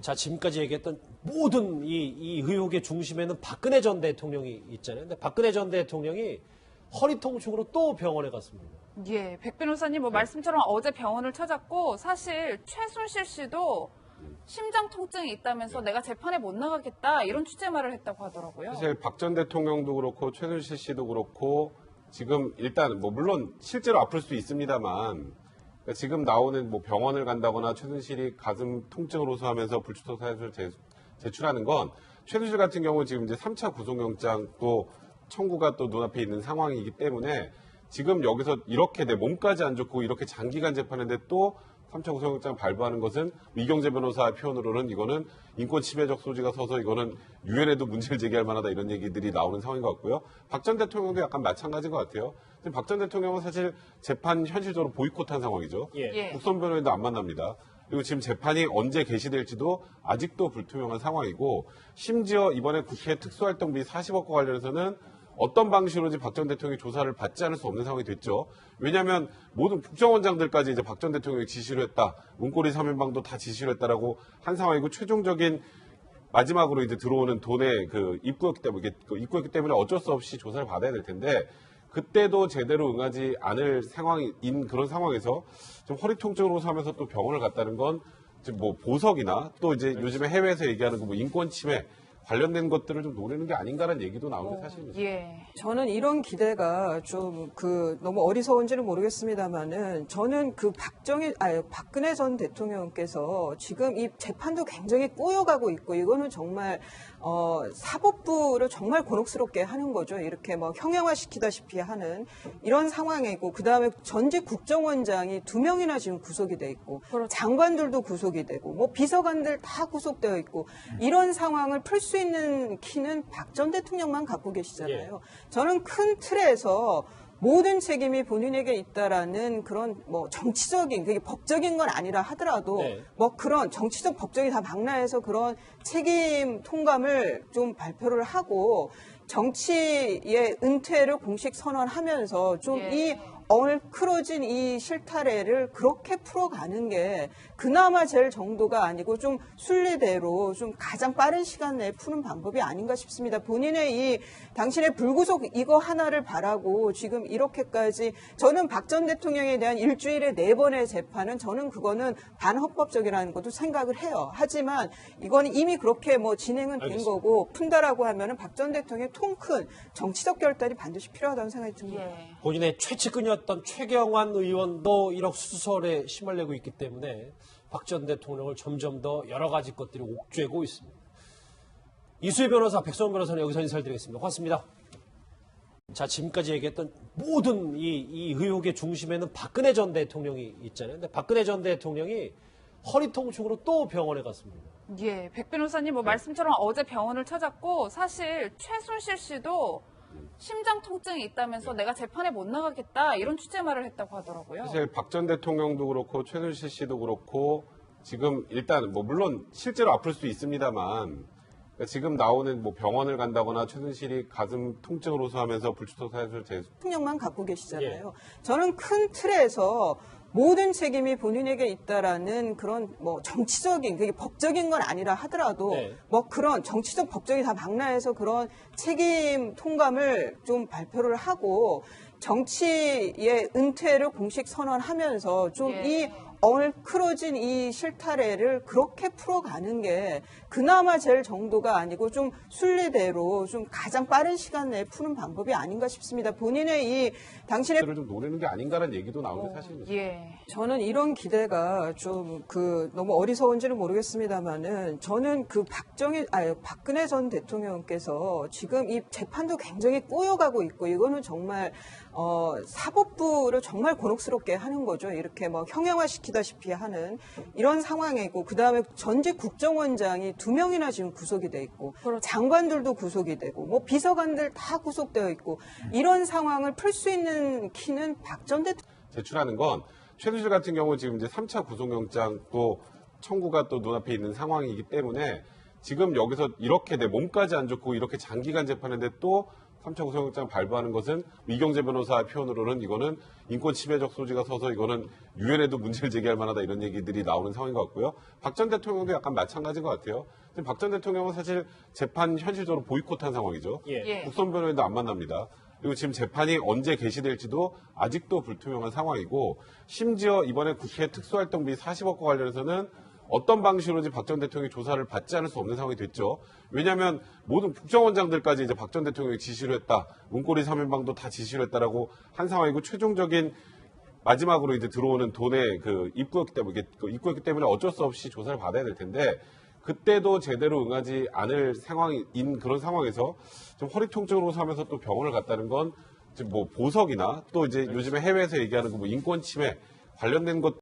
자, 지금까지 얘기했던 모든 이 의혹의 중심에는 박근혜 전 대통령이 있잖아요. 근데 박근혜 전 대통령이 허리 통증으로 또 병원에 갔습니다. 예, 백 변호사님 말씀처럼 어제 병원을 찾았고 사실 최순실 씨도 심장 통증이 있다면서 내가 재판에 못 나가겠다 이런 취재말을 했다고 하더라고요. 사실 박 전 대통령도 그렇고 최순실 씨도 그렇고 지금 일단 물론 실제로 아플 수 있습니다만 그러니까 지금 나오는 병원을 간다거나 최순실이 가슴 통증을 호소하면서 불출석 사유를 제출하는 건 최순실 같은 경우 지금 이제 3차 구속영장 또 청구가 또 눈앞에 있는 상황이기 때문에 지금 여기서 이렇게 내 몸까지 안 좋고 이렇게 장기간 재판인데 또 3차 구속영장 발부하는 것은 이경재 변호사의 표현으로는 이거는 인권 침해적 소지가 서서 이거는 유엔에도 문제를 제기할 만하다 이런 얘기들이 나오는 상황인 것 같고요. 박 전 대통령도 약간 마찬가지인 것 같아요. 지금 박 전 대통령은 사실 재판 현실적으로 보이콧한 상황이죠. 예. 국선 변호인도 안 만납니다. 그리고 지금 재판이 언제 개시될지도 아직도 불투명한 상황이고 심지어 이번에 국회 특수활동비 40억과 관련해서는 어떤 방식으로든지 박 전 대통령이 조사를 받지 않을 수 없는 상황이 됐죠. 왜냐하면 모든 국정원장들까지 이제 박 전 대통령이 지시를 했다. 문고리 3인방도 다 지시를 했다라고 한 상황이고 최종적인 마지막으로 이제 들어오는 돈의 그 입구였기 때문에 어쩔 수 없이 조사를 받아야 될 텐데 그때도 제대로 응하지 않을 상황인 그런 상황에서 좀 허리 통증으로 사면서 또 병원을 갔다는 건 지금 보석이나 또 이제 요즘에 해외에서 얘기하는 그 인권 침해 관련된 것들을 좀 노리는 게 아닌가라는 얘기도 나오는 사실입니다. 예. 저는 이런 기대가 좀 너무 어리석은지는 모르겠습니다만은 저는 박근혜 전 대통령께서 지금 이 재판도 굉장히 꼬여가고 있고 이거는 정말 사법부를 정말 곤혹스럽게 하는 거죠. 이렇게 형용화시키다시피 하는 이런 상황이고 그다음에 전직 국정원장이 2명이나 지금 구속이 돼 있고 장관들도 구속이 되고 비서관들 다 구속되어 있고 이런 상황을 풀 수 있는 키는 박 전 대통령만 갖고 계시잖아요. 저는 큰 틀에서 모든 책임이 본인에게 있다라는 그런 정치적인 그게 법적인 건 아니라 하더라도 그런 정치적 법적이 다 망라해서 그런 책임 통감을 좀 발표를 하고 정치의 은퇴를 공식 선언하면서 좀 이 얼크러진 이 실타래를 그렇게 풀어가는 게 그나마 제일 정도가 아니고 좀 순리대로 좀 가장 빠른 시간 내에 푸는 방법이 아닌가 싶습니다. 본인의 당신의 불구속 이거 하나를 바라고 지금 이렇게까지 저는 박 전 대통령에 대한 일주일에 4번의 재판은 저는 그거는 반헌법적이라는 것도 생각을 해요. 하지만 이거는 이미 그렇게 진행은 된 거고 푼다라고 하면은 박 전 대통령의 통 큰 정치적 결단이 반드시 필요하다는 생각이 듭니다. 본인의 최측근이었던 최경환 의원도 1억 수설에 시달리고 있기 때문에 박 전 대통령을 점점 더 여러 가지 것들이 옥죄고 있습니다. 이수희 변호사, 백성원 변호사는 여기서 인사를 드리겠습니다. 고맙습니다. 자, 지금까지 얘기했던 모든 이 의혹의 중심에는 박근혜 전 대통령이 있잖아요. 근데 박근혜 전 대통령이 허리 통증으로 또 병원에 갔습니다. 예, 백 변호사님 말씀처럼 어제 병원을 찾았고 사실 최순실 씨도 심장 통증이 있다면서 내가 재판에 못 나가겠다 이런 취재말을 했다고 하더라고요. 사실 박 전 대통령도 그렇고 최순실 씨도 그렇고 지금 일단 물론 실제로 아플 수 있습니다만 그러니까 지금 나오는 병원을 간다거나 최순실이 가슴 통증을 호소하면서 불출석 사유를 대통령만 갖고 계시잖아요. 저는 큰 틀에서 모든 책임이 본인에게 있다라는 그런 정치적인 그게 법적인 건 아니라 하더라도 그런 정치적 법적이 다 망라해서 그런 책임 통감을 좀 발표를 하고 정치의 은퇴를 공식 선언하면서 좀 이 얼크러진 이 실타래를 그렇게 풀어가는 게 그나마 제일 정도가 아니고 좀 순리대로 좀 가장 빠른 시간 내에 푸는 방법이 아닌가 싶습니다. 본인의 당신의 좀 노리는 게 아닌가라는 얘기도 나오는 사실입니다. 예. 저는 이런 기대가 좀 너무 어리석은지는 모르겠습니다만은 저는 박근혜 전 대통령께서 지금 이 재판도 굉장히 꼬여가고 있고 이거는 정말 사법부를 정말 곤혹스럽게 하는 거죠. 이렇게 형용화시키다시피 하는 이런 상황이고 그다음에 전직 국정원장이 2명이나 지금 구속이 돼 있고 장관들도 구속이 되고 비서관들 다 구속되어 있고 이런 상황을 풀 수 있는 키는 박 전 대통령 제출하는 건 최순실 같은 경우 지금 이제 3차 구속영장 또 청구가 또 눈앞에 있는 상황이기 때문에 지금 여기서 이렇게 내 몸까지 안 좋고 이렇게 장기간 재판인데 또 3차 구속영장 발부하는 것은 이경재 변호사의 표현으로는 이거는 인권 침해적 소지가 서서 이거는 유엔에도 문제를 제기할 만하다 이런 얘기들이 나오는 상황인 것 같고요. 박 전 대통령도 약간 마찬가지인 것 같아요. 지금 박 전 대통령은 사실 재판 현실적으로 보이콧한 상황이죠. 예. 국선 변호인도 안 만납니다. 그리고 지금 재판이 언제 개시될지도 아직도 불투명한 상황이고 심지어 이번에 국회 특수활동비 40억과 관련해서는 어떤 방식으로든지 박 전 대통령이 조사를 받지 않을 수 없는 상황이 됐죠. 왜냐하면 모든 국정원장들까지 이제 박 전 대통령이 지시를 했다. 문고리 3인방도 다 지시를 했다라고 한 상황이고 최종적인 마지막으로 이제 들어오는 돈의 그 입구였기 때문에 어쩔 수 없이 조사를 받아야 될 텐데 그때도 제대로 응하지 않을 상황인 그런 상황에서 좀 허리 통증으로 사면서 또 병원을 갔다는 건 지금 뭐 보석이나 또 이제 요즘에 해외에서 얘기하는 그 뭐 인권 침해 관련된 것